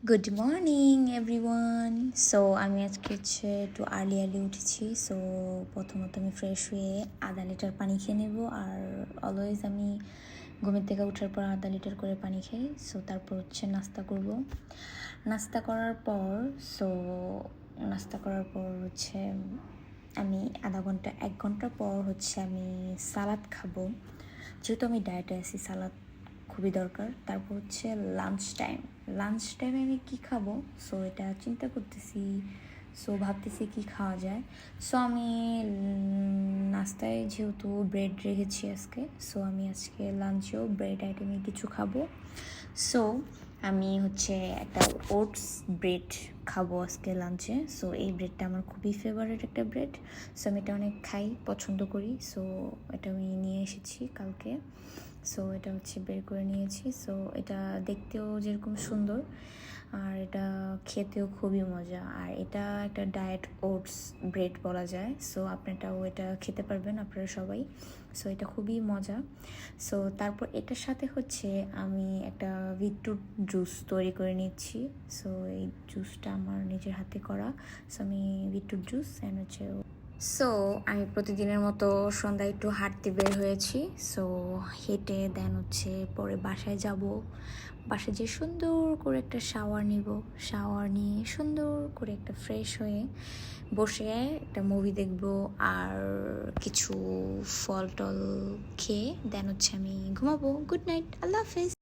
Good morning everyone. So আমি আজকে একটু আর্লি উঠেছি। সো প্রথমত আমি ফ্রেশ হয়ে আধা লিটার পানি খেয়ে নেব। আর অলওয়েজ আমি ঘুমের থেকে ওঠার পর আধা লিটার করে পানি খাই। সো তারপর নাস্তা করব। নাস্তা করার পর আমি আধা ঘন্টা 1 ঘন্টা পর আমি সালাদ খাবো, যেহেতু আমি ডায়েটে আছি। সালাদ খুবই দরকার। তারপর লাঞ্চ টাইমে আমি কী খাবো, সো এটা চিন্তা করতেছি। সো ভাবতেছি কি খাওয়া যায়। সো আমি নাস্তায় যেহেতু ব্রেড রেখেছি আজকে, সো আমি আজকে লাঞ্চেও ব্রেড আইটেমে কিছু খাবো। সো আমি একটা ওটস ব্রেড খাবো আজকে লাঞ্চে। সো এই ব্রেডটা আমার খুবই ফেভারিট একটা ব্রেড। সো আমি এটা অনেক পছন্দ করি। সো এটা আমি নিয়ে এসেছি কালকে। সো এটা বের করে নিয়েছি। সো এটা দেখতেও যেরকম সুন্দর, আর এটা খেতেও খুবই মজা। আর এটা একটা ডায়েট ওটস ব্রেড বলা যায়। সো এটা খেতে পারবেন আপনারা সবাই। সো এটা খুবই মজা। সো তারপর এটার সাথে আমি একটা বিটরুট জুস তৈরি করে নিচ্ছি। সো এই জুসটা আমার নিজের হাতে করা। সো আমি বিটরুট জুস সো আমি প্রতিদিনের মতো সন্ধ্যায় একটু হাঁটতে বের হয়েছি। সো হেঁটে দেন পরে বাসায় যাব। বাসায় যেয়ে সুন্দর করে একটা শাওয়ার নিয়ে সুন্দর করে একটা ফ্রেশ হয়ে বসে একটা মুভি দেখব। আর কিছু ফল টল খেয়ে দেন আমি ঘুমাবো। গুড নাইট, আল্লাহ হাফেজ।